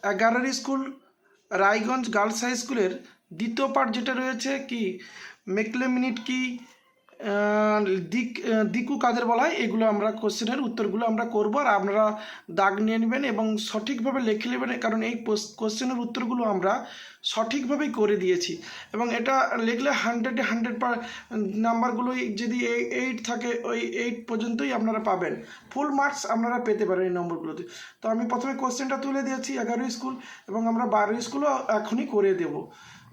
11 school Raiganj girls high স্কুলের দ্বিতীয় part যেটা রয়েছে কি মেকলে মিনিট কি দিকু কাদের বলা হয়, এগুলো আমরা কোশ্চেনের উত্তরগুলো আমরা করব আর আপনারা দাগ নিয়ে নেবেন এবং সঠিকভাবে লিখে নেবেন, কারণ এই কোশ্চেনের উত্তরগুলো আমরা সঠিকভাবেই করে দিয়েছি এবং এটা লিখলে 100 নাম্বারগুলোই যদি 8 থাকে ওই 8 পর্যন্তই আপনারা পাবেন, ফুল মার্কস আপনারা পেতে পারেন এই নম্বরগুলোতে। তো আমি প্রথমে কোশ্চেনটা তুলে দিয়েছি 11 স্কুল এবং আমরা 12 স্কুলও এখনই করে দেব।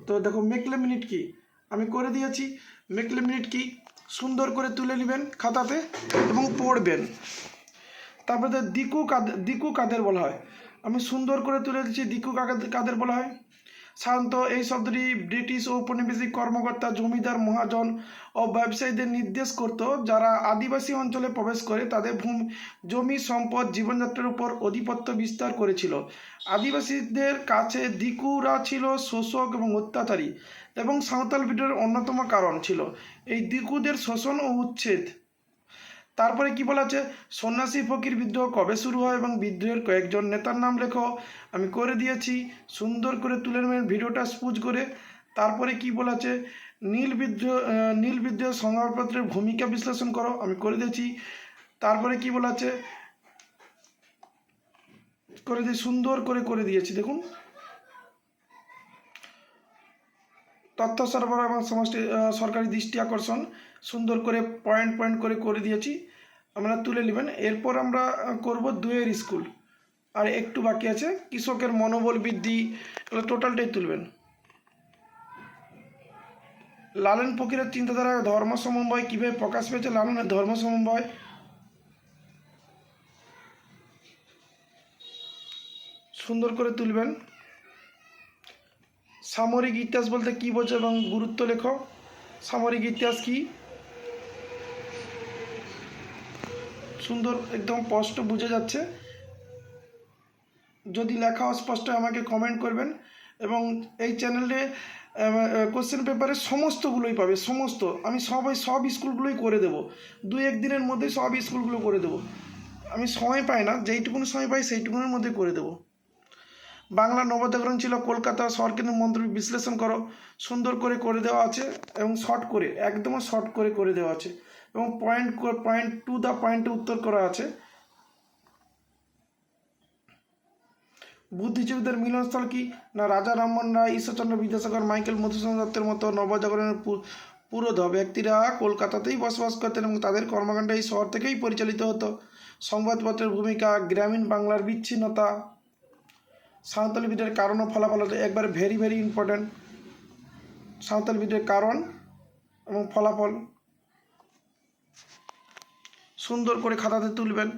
তো দেখো মেকলে মিনিট কি আমি করে দিয়েছি, মেকলে মিনিট কি সুন্দর করে তুলে নেবেন খাতাতে এবং পড়বেন। তারপরে দিকু কাদের বলা হয়, আমি সুন্দর করে তুলে দিচ্ছি। দিকু কাদের বলা হয়? সাধারণত এই শব্দটি ব্রিটিশ ঔপনিবেশিক কর্মকর্তা, জমিদার, মহাজন ও ব্যবসায়ীদের নির্দেশ করত যারা আদিবাসী অঞ্চলে প্রবেশ করে তাদের জমি, সম্পদ, জীবনযাত্রার উপর আধিপত্য বিস্তার করেছিল। আদিবাসীদের কাছে দিকুরা ছিল শোষক এবং অত্যাচারী এবং সাঁওতাল বিদ্রোহের অন্যতম কারণ ছিল এই দিকুদের শোষণ ও উচ্ছেদ। তারপরে কি বলা আছে, সন্ন্যাসী ফকির বিদ্রোহ কবে শুরু হয় এবং বিদ্রোহের কয়েকজন নেতার নাম লেখো, আমি করে দিয়েছি। সুন্দর করে তুলে নেবেন ভিডিওটা স্পুজ করে। তারপরে কি বলা আছে, নীল বিদ্রোহ সংবাদপত্রের ভূমিকা বিশ্লেষণ করো, আমি করে দিয়েছি। তারপরে কি বলা আছে করে দিয়ে সুন্দর করে দিয়েছি, দেখুন তথ্য সরবরাহ এবং সমষ্টি সরকারি দৃষ্টি আকর্ষণ সুন্দর করে পয়েন্ট করে দিয়েছি, আপনারা তুলে নেবেন। এরপর আমরা করব 2 স্কুল, আর একটু বাকি আছে কৃষকের মনোবল বৃদ্ধি, এগুলো টোটালটাই তুলবেন। লালন ফকিরের চিন্তাধারা ধর্ম সমন্বয় কীভাবে প্রকাশ পেয়েছে, লালনের ধর্ম সমন্বয় সুন্দর করে তুলবেন। সামরিক ইতিহাস বলতে কী বোঝো এবং গুরুত্ব লেখো, সামরিক ইতিহাস কি সুন্দর একদম স্পষ্ট বুঝে যাচ্ছে। যদি লেখা অস্পষ্ট আমাকে কমেন্ট করবেন এবং এই চ্যানেলে কোশ্চেন পেপারে সমস্তগুলোই পাবে, সমস্ত আমি সব স্কুলগুলোই করে দেবো, 2-1 দিনের মধ্যে সব স্কুলগুলো করে দেবো। আমি সময় পাই না, যেইটুকুনি সময় পাই সেইটুকুনের মধ্যে করে দেবো। বাংলা নবজাগরণ ছিল কলকাতা সরকারি মন্ত্রী বিশ্লেষণ করো, সুন্দর করে দেওয়া আছে এবং শর্ট করে একদম শর্ট করে দেওয়া আছে এবং পয়েন্ট টু দ্য পয়েন্টে উত্তর করা আছে। বুদ্ধিজীবীদের মিলনস্থল কি না, রাজা রামমোহন রায়, ঈশ্বরচন্দ্র বিদ্যাসাগর, মাইকেল মধুসূদন দত্তের মতো নবজাগরণের পুরোধ ব্যক্তিরা কলকাতাতেই বসবাস করতেন এবং তাদের কর্মকাণ্ড এই শহর থেকেই পরিচালিত হতো। সংবাদপত্রের ভূমিকা, গ্রামীণ বাংলার বিচ্ছিন্নতা, সাঁওতালি বিদ্রোহের কারণ ও ফলাফল একবারে ভেরি ইম্পর্ট্যান্ট। সাঁওতালি বিদ্রোহের কারণ এবং ফলাফল সুন্দর করে খাতাতে তুলবেন।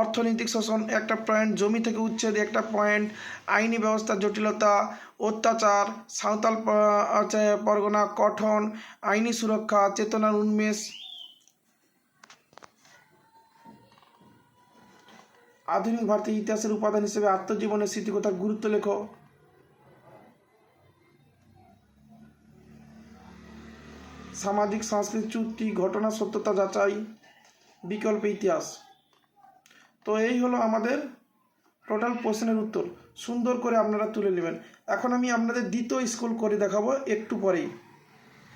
অর্থনৈতিক শোষণ একটা পয়েন্ট, জমি থেকে উচ্ছেদ একটা পয়েন্ট, আইনি ব্যবস্থার জটিলতা, অত্যাচার, সাঁওতাল পরগনা গঠন, আইনি সুরক্ষা, চেতনার উন্মেষ, আধুনিক ভারতের ইতিহাসের উপাদান হিসেবে আত্মজীবনের স্মৃতিকথার গুরুত্ব লেখো। সামাজিক সাংস্কৃতিক চুক্তি, ঘটনা সত্যতা যাচাই, বিকল্প ইতিহাস। তো এই হলো আমাদের টোটাল প্রশ্নের উত্তর, সুন্দর করে আপনারা তুলে নেবেন। এখন আমি আপনাদের দ্বিতীয় স্কুল করে দেখাবো একটু পরেই।